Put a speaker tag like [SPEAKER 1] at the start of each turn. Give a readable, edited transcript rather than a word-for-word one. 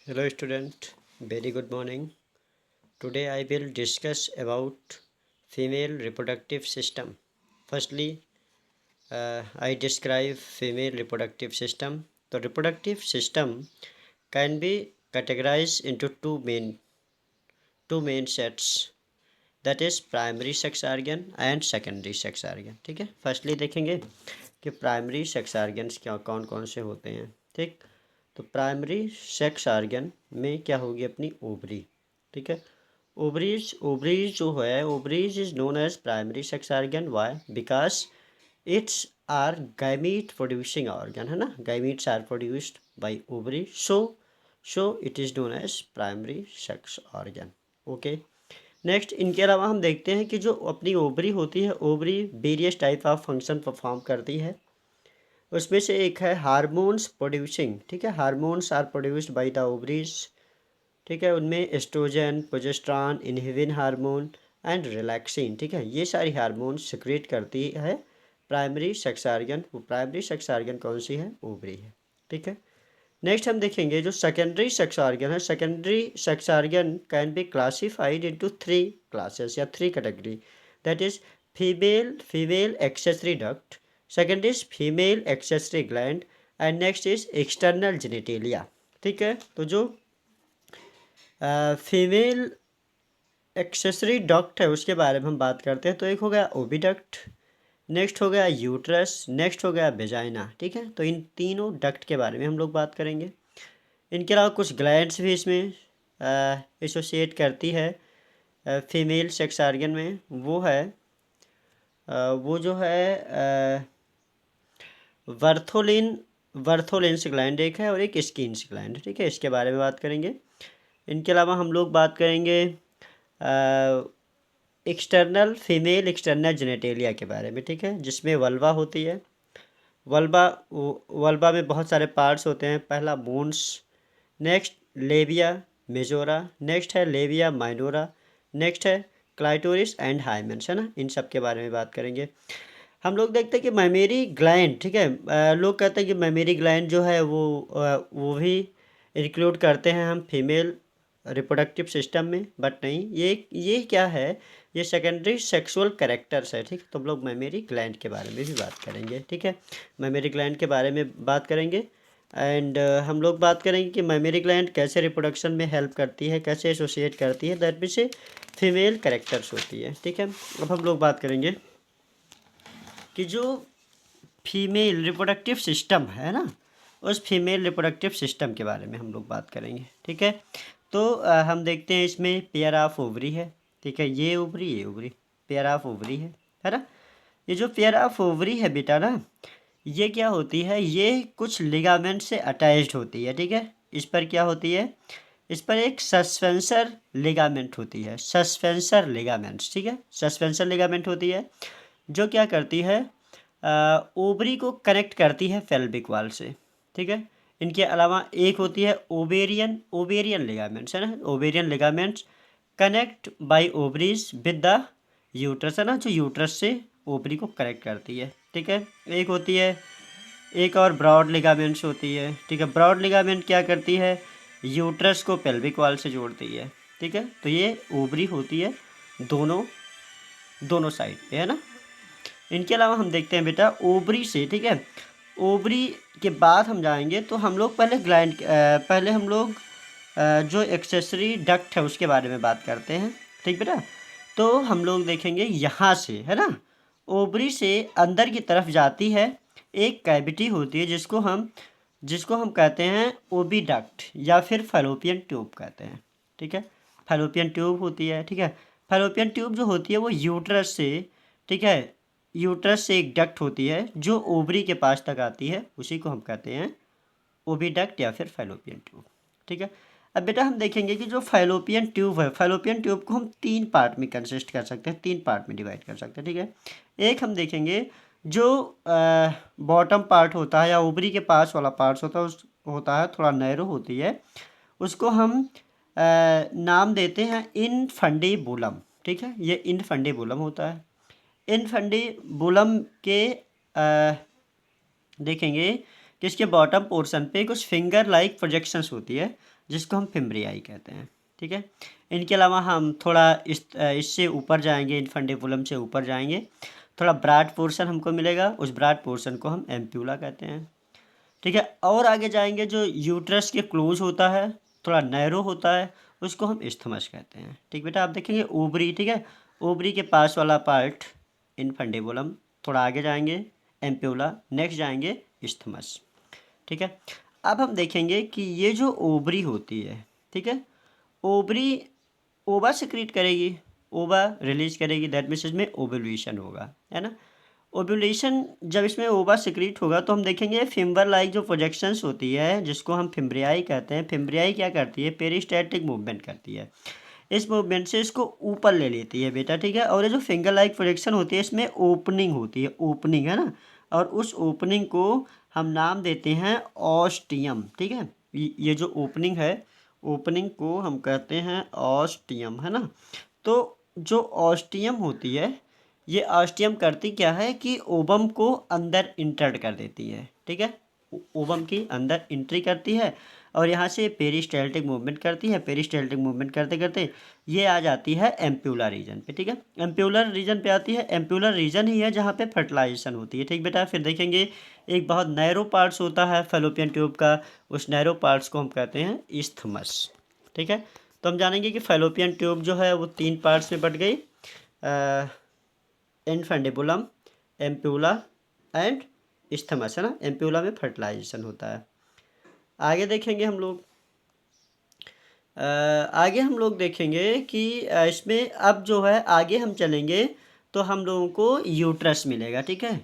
[SPEAKER 1] Hello student, very good morning. Today I will discuss about female reproductive system. Firstly, I describe female reproductive system. The reproductive system can be categorized into two main sets. That is primary sex organ and secondary sex organ. ठीक है, firstly देखेंगे कि primary sex organs क्या कौन कौन से होते हैं. ठीक, तो प्राइमरी सेक्स ऑर्गन में क्या होगी अपनी ओवरी. ठीक है, ओवरीज जो है, ovaries is known as primary sex organ. Why? Because it's are gamete producing organ, है ना. Gametes are produced by ovary, so it is known as primary sex organ. Okay, next इनके अलावा हम देखते हैं कि जो अपनी ओवरी होती है, ovary various type of function perform करती है. उसमें से एक है हार्मोन्स प्रोड्यूसिंग. ठीक है, hormones are produced by the ovaries. ठीक है, उनमें oestrogen, progesterone, inhibin hormone and relaxin. ठीक है, ये सारी हार्मोन सिक्रेट करती है प्राइमरी सेक्स ऑर्गन. वो प्राइमरी सेक्स ऑर्गन कौन सी है? ओवरी है. ठीक है, नेक्स्ट हम देखेंगे जो सेकेंडरी सेक्स ऑर्गन है. Secondary sex organ can be classified into three classes या three category. That is female accessory duct, second is female accessory gland and next is external genitalia. ठीक है, तो जो फीमेल एक्सेसरी डक्ट है उसके बारे में हम बात करते हैं. तो एक हो गया ओविडक्ट, नेक्स्ट हो गया यूट्रस, नेक्स्ट हो गया वेजाइना. ठीक है, तो इन तीनों डक्ट के बारे में हम लोग बात करेंगे. इनके अलावा कुछ ग्लैंड्स भी इसमें एसोसिएट करती है फीमेल सेक्स ऑर्गन में. वो है वो जो है वर्थोलिन्स ग्लैंड एक है और एक स्किन्स ग्लैंड. ठीक है, इसके बारे में बात करेंगे. इनके अलावा हम लोग बात करेंगे फीमेल एक्सटर्नल जेनेटेलिया के बारे में. ठीक है, जिसमें वल्वा होती है. वल्बा में बहुत सारे पार्ट्स होते हैं. पहला bones, next labia majora, next है लेबिया माइनोरा, नेक्स्ट है क्लाइटोरिस एंड हाइमेंस, है ना. इन सब के बारे में बात करेंगे. हम लोग देखते हैं कि मेमोरी ग्लैंड. ठीक है, लोग कहते हैं कि मेमोरी ग्लैंड जो है वो भी इंक्लूड करते हैं हम फीमेल रिप्रोडक्टिव सिस्टम में, बट नहीं, ये क्या है, ये सेकेंडरी सेक्सुअल कैरेक्टर्स है. ठीक, तो हम लोग मेमोरी ग्लैंड के बारे में भी बात करेंगे. ठीक है, मेमोरी ग्लैंड के बारे में बात करेंगे. एंड हम लोग बात करेंगे कि मेमोरी ग्लैंड कैसे रिप्रोडक्शन में हेल्प करती है, कैसे एसोसिएट करती है, दैट मीन से फीमेल कैरेक्टर्स होती है. ठीक है, अब हम लोग बात करेंगे कि जो फीमेल रिप्रोडक्टिव सिस्टम है ना, उस फीमेल रिप्रोडक्टिव सिस्टम के बारे में हम लोग बात करेंगे. ठीक है, तो हम देखते हैं इसमें पेयर ऑफ ओवरी है. ठीक है, ये ओवरी पेयर ऑफ ओवरी है ना. ये जो पेयर ऑफ ओवरी है बेटा ना, ये क्या होती है, ये कुछ लिगामेंट से अटैच्ड होती है. ठीक है, इस पर क्या होती है, इस पर एक सस्पेंसर लिगामेंट होती है. Suspensory ligaments. ठीक है, सस्पेंसर लिगामेंट होती है जो क्या करती है, ओवरी को कनेक्ट करती है पेल्विक वॉल से. ठीक है, इनके अलावा एक होती है ओवेरियन लिगामेंट्स, है ना. Ovarian ligaments connect by ovaries with the uterus, है ना, जो यूट्रस से ओवरी को कनेक्ट करती है. ठीक है, एक होती है, एक और ब्रॉड लिगामेंट्स होती है. ठीक है, ब्रॉड लिगामेंट क्या करती है, यूट्रस को पेल्विक वॉल से जोड़ती है. ठीक है, तो ये ओवरी होती है दोनों साइड पे, है ना. इनके अलावा हम देखते हैं बेटा ओवरी से. ठीक है, ओवरी के बाद हम जाएंगे तो हम लोग पहले हम लोग जो एक्सेसरी डक्ट है उसके बारे में बात करते हैं. ठीक बेटा, तो हम लोग देखेंगे यहाँ से, है ना, ओवरी से अंदर की तरफ जाती है एक कैविटी होती है जिसको हम कहते हैं ओविडक्ट या फिर फैलोपियन ट्यूब कहते हैं. ठीक है, फैलोपियन ट्यूब होती है. ठीक है, फैलोपियन ट्यूब जो होती है वो यूट्रस से, ठीक है, यूट्रस से एक डक्ट होती है जो ओवरी के पास तक आती है, उसी को हम कहते हैं ओविडक्ट या फिर फैलोपियन ट्यूब. ठीक है, अब बेटा हम देखेंगे कि जो फैलोपियन ट्यूब है, फैलोपियन ट्यूब को हम तीन पार्ट में कंसिस्ट कर सकते हैं, तीन पार्ट में डिवाइड कर सकते हैं. ठीक है, एक हम देखेंगे जो बॉटम पार्ट होता है या ओवरी के पास वाला पार्ट होता है थोड़ा नैरो होती है, उसको हम नाम देते हैं इनफंडीबुलम. ठीक है, ये इनफंडीबुलम होता है. इनफंडीबुलम के देखेंगे कि इसके बॉटम पोर्शन पे कुछ फिंगर लाइक प्रोजेक्शंस होती है जिसको हम फिम्ब्रियाई कहते हैं। ठीक है, इनके अलावा हम थोड़ा इससे ऊपर जाएंगे, इनफंडिबुलम से ऊपर जाएंगे, थोड़ा ब्रॉड पोर्शन हमको मिलेगा, उस ब्रॉड पोर्शन को हम एम्प्यूला कहते हैं। ठीक है, और आगे जाएंगे जो यूट्रस के क्लोज होता है, थोड़ा नैरो होता है, उसको हम इस्थमस कहते हैं। ठीक बेटा, आप देखेंगे ओवरी, ठीक है, ओवरी के पास वाला पार्ट इनफंडिबुलम, थोड़ा आगे जाएंगे एम्प्यूला, नेक्स्ट जाएंगे इस्थमस। ठीक है, अब हम देखेंगे कि ये जो ओवरी होती है, ठीक है, ओवरी ओवा सिक्रीट करेगी, ओवा रिलीज करेगी, दैट मीन्स इसमें ओव्यूलेशन होगा, है ना। ओव्यूलेशन जब इसमें ओवा सिक्रीट होगा तो हम देखेंगे फिम्बर लाइक जो प्रोजेक्शंस होती है, जिसको हम फिम्ब्रियाई कहते हैं, फिम्ब्रियाई क्या करती है, पेरिस्टैटिक मूवमेंट करती है, इस मूवमेंट से इसको ऊपर ले लेती है बेटा। ठीक है, और ये जो फिंगर लाइक प्रोजेक्शन होती है, इसमें ओपनिंग होती है, ओपनिंग, है ना, और उस ओपनिंग को हम नाम देते हैं ऑस्टियम। ठीक है, ये जो ओपनिंग है, ओपनिंग को हम कहते हैं ऑस्टियम, है ना। तो जो ऑस्टियम होती है, ये ऑस्टियम करती क्या है कि ओवम को अंदर इंटर कर देती है। ठीक है, ओवम की अंदर एंट्री करती है और यहाँ से पेरिस्टाल्टिक मूवमेंट करती है, पेरिस्टाल्टिक मूवमेंट करते करते ये आ जाती है एम्प्यूलर रीजन पे। ठीक है, एम्प्यूलर रीजन पे आती है, एम्प्यूलर रीजन ही है जहाँ पे फर्टिलाइजेशन होती है। ठीक बेटा, फिर देखेंगे एक बहुत नैरो पार्ट्स होता है फैलोपियन ट्यूब का, उस नैरो पार्ट्स को हम कहते हैं इस्थमस। ठीक है, तो हम जानेंगे कि फैलोपियन ट्यूब जो है वो 3 पार्ट्स में बट गई, इनफंडिबुलम, एम्प्यूला एंड इस्थमस, है ना। एम्प्यूला में फर्टिलाइजेशन होता है। आगे देखेंगे हम लोग, आगे हम लोग देखेंगे कि इसमें अब जो है आगे हम चलेंगे तो हम लोगों को यूट्रस मिलेगा। ठीक है,